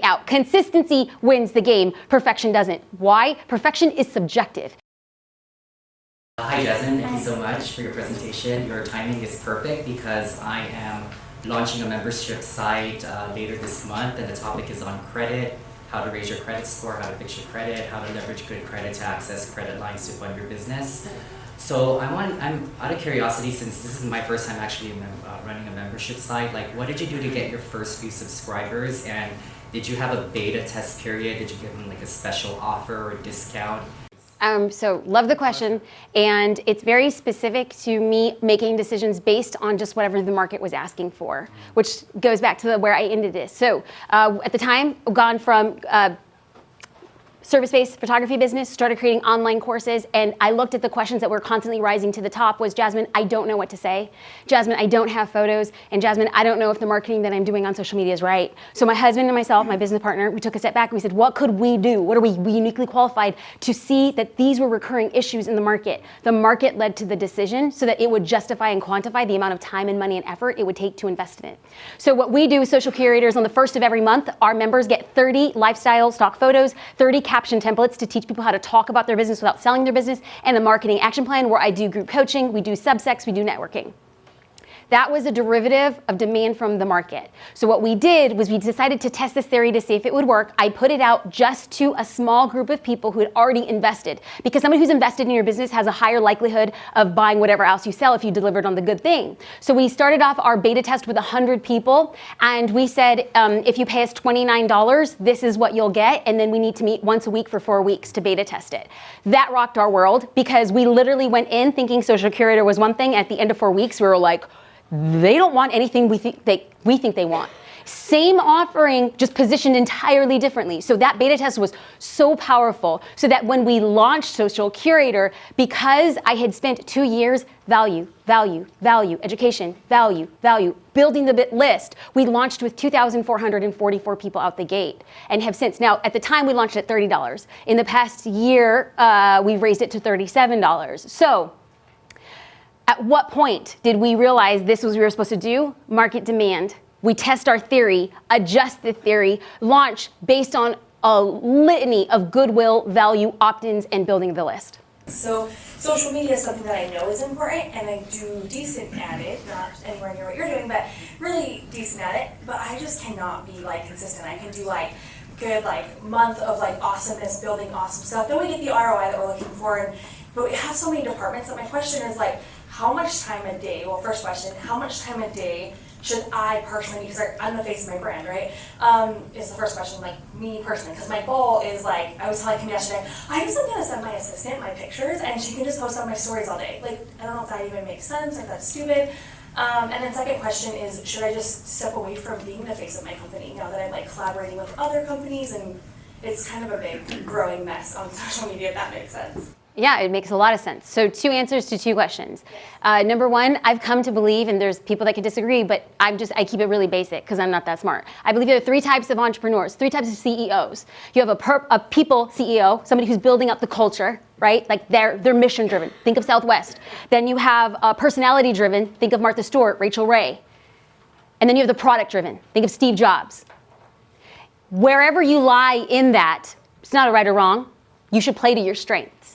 out. Consistency wins the game. Perfection doesn't. Why? Perfection is subjective. Hi Jasmine, thank you so much for your presentation. Your timing is perfect because I am launching a membership site later this month, and the topic is on credit, how to raise your credit score, how to fix your credit, how to leverage good credit to access credit lines to fund your business. So I'm out of curiosity, since this is my first time actually running a membership site, like what did you do to get your first few subscribers, and did you have a beta test period? Did you give them like a special offer or discount? So love the question, and it's very specific to me making decisions based on just whatever the market was asking for, which goes back to where I ended this. So at the time, gone from service-based photography business, started creating online courses, and I looked at the questions that were constantly rising to the top was, Jasmine, I don't know what to say. Jasmine, I don't have photos. And Jasmine, I don't know if the marketing that I'm doing on social media is right. So my husband and myself, my business partner, we took a step back and we said, what could we do? What are we uniquely qualified to see that these were recurring issues in the market? The market led to the decision so that it would justify and quantify the amount of time and money and effort it would take to invest in it. So what we do as social curators, on the first of every month, our members get 30 lifestyle stock photos, 30 caption templates to teach people how to talk about their business without selling their business, and a marketing action plan where I do group coaching, we do subsects, we do networking. That was a derivative of demand from the market. So what we did was we decided to test this theory to see if it would work. I put it out just to a small group of people who had already invested, because somebody who's invested in your business has a higher likelihood of buying whatever else you sell if you delivered on the good thing. So we started off our beta test with 100 people, and we said, if you pay us $29, this is what you'll get, and then we need to meet once a week for 4 weeks to beta test it. That rocked our world, because we literally went in thinking social curator was one thing. At the end of 4 weeks, we were like, they don't want anything we think they want. Same offering, just positioned entirely differently. So that beta test was so powerful, so that when we launched Social Curator, because I had spent 2 years value, education, value, building the bit list, we launched with 2,444 people out the gate, and have since. Now, at the time we launched at $30. In the past year, we've raised it to $37. So at what point did we realize this was what we were supposed to do? Market demand. We test our theory, adjust the theory, launch based on a litany of goodwill, value, opt-ins, and building the list. So social media is something that I know is important, and I do decent at it, not anywhere near what you're doing, but really decent at it. But I just cannot be like consistent. I can do like good like month of like awesomeness, building awesome stuff. Then we get the ROI that we're looking for, but we have so many departments that my question is like, how much time a day, well, first question, how much time a day should I personally, because I'm the face of my brand, right? Is the first question, like me personally, because my goal is like, I was telling him yesterday, I'm just gonna send my assistant my pictures and she can just post on my stories all day. Like, I don't know if that even makes sense, if that's stupid. And then second question is, should I just step away from being the face of my company now that I'm like collaborating with other companies, and it's kind of a big growing mess on social media, if that makes sense. Yeah, it makes a lot of sense. So 2 answers to 2 questions. Number one, I've come to believe, and there's people that can disagree, but I keep it really basic because I'm not that smart. I believe there are 3 types of entrepreneurs, 3 types of CEOs. You have a people CEO, somebody who's building up the culture, right? Like they're mission driven. Think of Southwest. Then you have personality driven. Think of Martha Stewart, Rachel Ray. And then you have the product driven. Think of Steve Jobs. Wherever you lie in that, it's not a right or wrong. You should play to your strengths.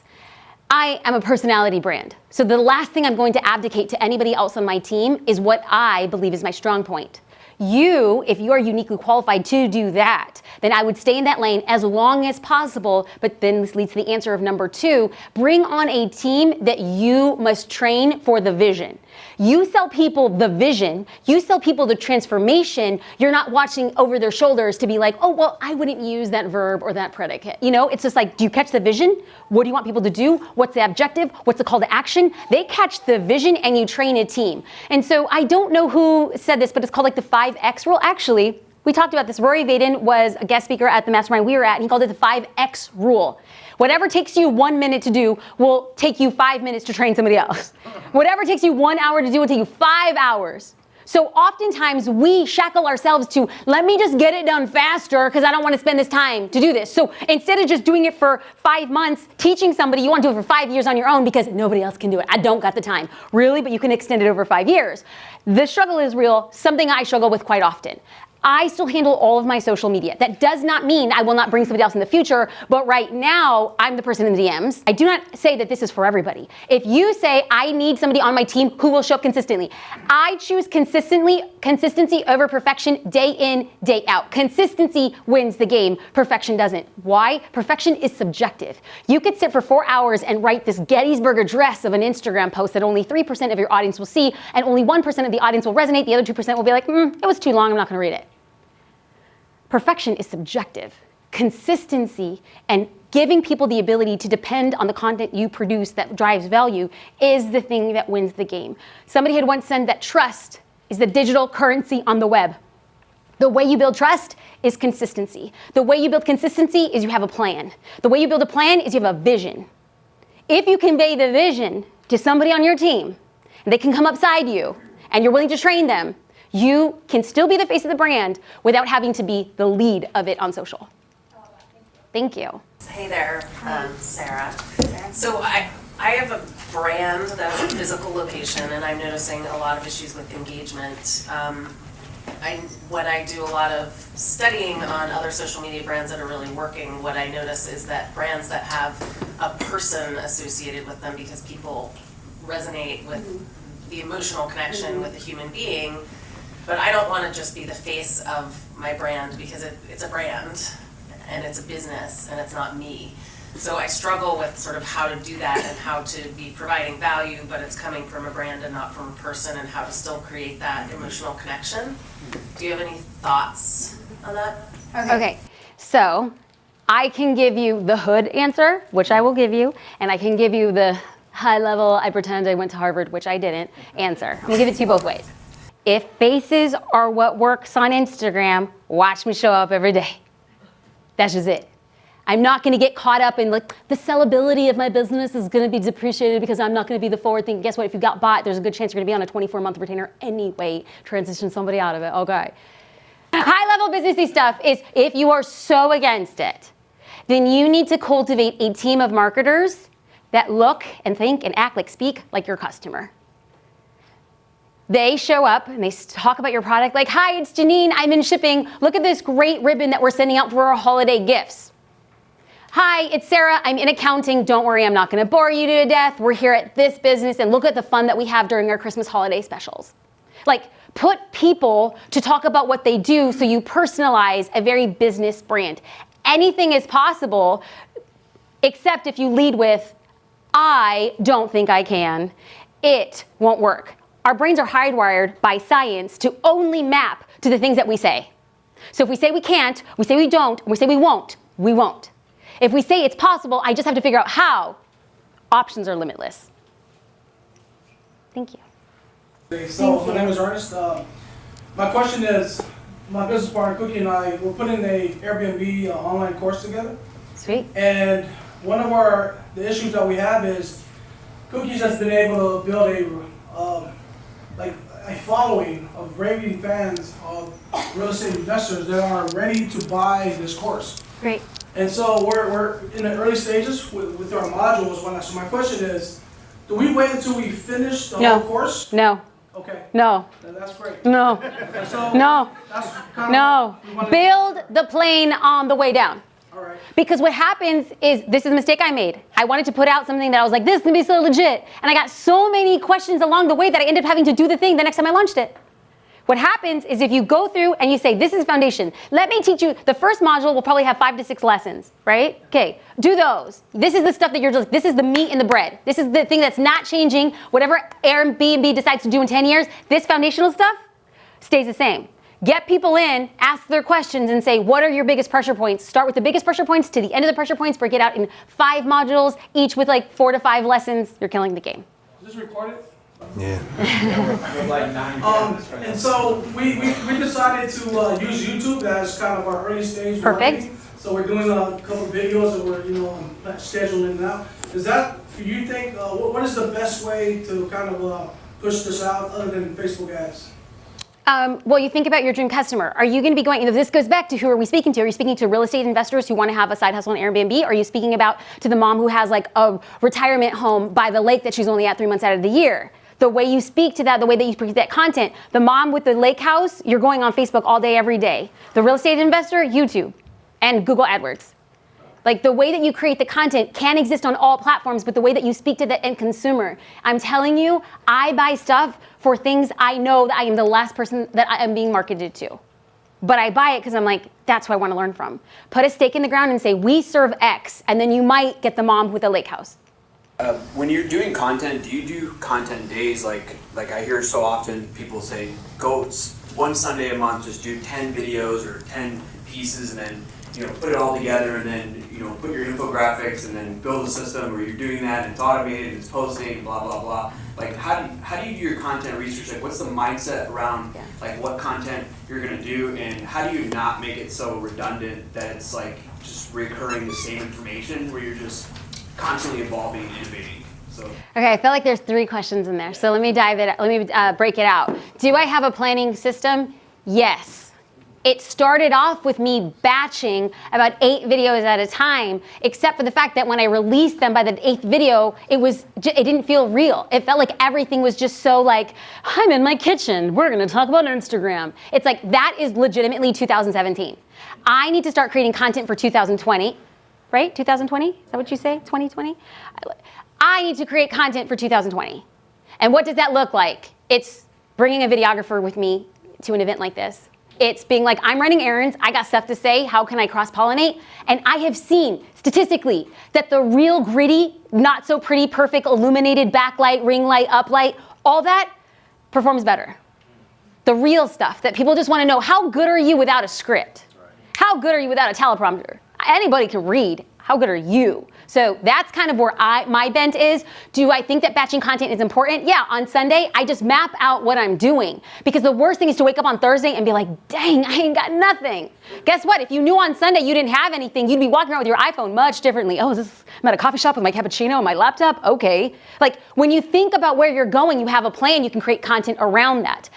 I am a personality brand. So the last thing I'm going to abdicate to anybody else on my team is what I believe is my strong point. You, if you are uniquely qualified to do that, then I would stay in that lane as long as possible. But then this leads to the answer of number 2, bring on a team that you must train for the vision. You sell people the vision, you sell people the transformation. You're not watching over their shoulders to be like, oh, well, I wouldn't use that verb or that predicate. You know, it's just like, do you catch the vision? What do you want people to do? What's the objective? What's the call to action? They catch the vision and you train a team. And so I don't know who said this, but it's called like the 5X rule. Actually, we talked about this. Rory Vaden was a guest speaker at the mastermind we were at, and he called it the 5X rule. Whatever takes you 1 minute to do will take you 5 minutes to train somebody else. Whatever takes you 1 hour to do will take you 5 hours. So oftentimes we shackle ourselves to, let me just get it done faster because I don't want to spend this time to do this. So instead of just doing it for 5 months, teaching somebody, you want to do it for 5 years on your own because nobody else can do it. I don't got the time. Really? But you can extend it over 5 years. The struggle is real, something I struggle with quite often. I still handle all of my social media. That does not mean I will not bring somebody else in the future, but right now, I'm the person in the DMs. I do not say that this is for everybody. If you say, I need somebody on my team who will show up consistently, I choose consistency over perfection day in, day out. Consistency wins the game. Perfection doesn't. Why? Perfection is subjective. You could sit for 4 hours and write this Gettysburg Address of an Instagram post that only 3% of your audience will see, and only 1% of the audience will resonate. The other 2% will be like, it was too long, I'm not gonna read it. Perfection is subjective. Consistency and giving people the ability to depend on the content you produce that drives value is the thing that wins the game. Somebody had once said that trust is the digital currency on the web. The way you build trust is consistency. The way you build consistency is you have a plan. The way you build a plan is you have a vision. If you convey the vision to somebody on your team, and they can come upside you, and you're willing to train them, you can still be the face of the brand without having to be the lead of it on social. Thank you. Hey there, Sarah. So I have a brand that has a physical location, and I'm noticing a lot of issues with engagement. When I do a lot of studying on other social media brands that are really working, what I notice is that brands that have a person associated with them because people resonate with the emotional connection with a human being. But I don't want to just be the face of my brand because it's a brand and it's a business and it's not me. So I struggle with sort of how to do that and how to be providing value, but it's coming from a brand and not from a person, and how to still create that emotional connection. Do you have any thoughts on that? Okay, so I can give you the hood answer, which I will give you, and I can give you the high level, I pretend I went to Harvard, which I didn't, answer. I'm gonna give it to you both ways. If faces are what works on Instagram, watch me show up every day. That's just it. I'm not gonna get caught up in like the sellability of my business is gonna be depreciated because I'm not gonna be the forward thinking. Guess what? If you got bought, there's a good chance you're gonna be on a 24-month retainer anyway. Transition somebody out of it, okay. High level businessy stuff is if you are so against it, then you need to cultivate a team of marketers that look and think and act like speak like your customer. They show up and they talk about your product like, hi, it's Janine, I'm in shipping. Look at this great ribbon that we're sending out for our holiday gifts. Hi, it's Sarah, I'm in accounting. Don't worry, I'm not gonna bore you to death. We're here at this business and look at the fun that we have during our Christmas holiday specials. Like, put people to talk about what they do so you personalize a very business brand. Anything is possible, except if you lead with, I don't think I can, it won't work. Our brains are hardwired by science to only map to the things that we say. So if we say we can't, we say we don't, we say we won't, we won't. If we say it's possible, I just have to figure out how. Options are limitless. Thank you. So my name is Ernest. My question is, my business partner Cookie and I, we're putting an Airbnb online course together. Sweet. And one of the issues that we have is Cookie's has been able to build a following of raving fans of real estate investors that are ready to buy this course. Great. And so we're in the early stages with our modules. So my question is, do we wait until we finish the whole course? No. Okay. No. That's great. No. Okay, so No. that's kind No. of what we wanna Build the plane on the way down. All right. Because what happens is, this is a mistake I made. I wanted to put out something that I was like, this is gonna be so legit. And I got so many questions along the way that I ended up having to do the thing the next time I launched it. What happens is if you go through and you say, this is foundation, let me teach you, the first module will probably have 5 to 6 lessons, right? Okay, do those. This is the stuff that this is the meat and the bread. This is the thing that's not changing. Whatever Airbnb decides to do in 10 years, this foundational stuff stays the same. Get people in, ask their questions, and say, what are your biggest pressure points? Start with the biggest pressure points to the end of the pressure points, break it out in 5 modules, each with like 4 to 5 lessons. You're killing the game. Is this recorded? Yeah. And so we decided to use YouTube as kind of our early stage Perfect. marketing. So we're doing a couple of videos that we're scheduling now. Is that, do you think, what is the best way to kind of push this out other than Facebook ads? Well, you think about your dream customer. Are you going to be going, this goes back to who are we speaking to? Are you speaking to real estate investors who want to have a side hustle on Airbnb? Or are you speaking about to the mom who has like a retirement home by the lake that she's only at 3 months out of the year? The way you speak to that, the way that you present that content. The mom with the lake house, you're going on Facebook all day, every day. The real estate investor, YouTube and Google AdWords. Like the way that you create the content can exist on all platforms, but the way that you speak to the end consumer. I'm telling you, I buy stuff for things I know that I am the last person that I am being marketed to. But I buy it because I'm like, that's who I want to learn from. Put a stake in the ground and say, we serve X, and then you might get the mom with the lake house. When you're doing content, do you do content days? Like I hear so often people say, go one Sunday a month, just do 10 videos or 10 pieces, and then put it all together, and then put your infographics, and then build a system where you're doing that, and it's automated, and it's posting, and blah blah blah. Like how do you do your content research? Like what's the mindset around like what content you're gonna do, and how do you not make it so redundant that it's like just recurring the same information where you're just constantly evolving and innovating? So. Okay, I feel like there's 3 questions in there. So let me break it out. Do I have a planning system? Yes. It started off with me batching about 8 videos at a time, except for the fact that when I released them by the 8th video, it didn't feel real. It felt like everything was just so like, I'm in my kitchen, we're gonna talk about Instagram. It's like, that is legitimately 2017. I need to start creating content for 2020, right? 2020, is that what you say, 2020? I need to create content for 2020. And what does that look like? It's bringing a videographer with me to an event like this. It's being like, I'm running errands, I got stuff to say, how can I cross-pollinate? And I have seen, statistically, that the real gritty, not so pretty, perfect, illuminated backlight, ring light, uplight, all that performs better. The real stuff that people just wanna know, how good are you without a script? How good are you without a teleprompter? Anybody can read. How good are you? So that's kind of where my bent is. Do I think that batching content is important? Yeah, on Sunday, I just map out what I'm doing. Because the worst thing is to wake up on Thursday and be like, dang, I ain't got nothing. Guess what? If you knew on Sunday you didn't have anything, you'd be walking around with your iPhone much differently. Oh, I'm at a coffee shop with my cappuccino and my laptop? Okay. Like when you think about where you're going, you have a plan, you can create content around that.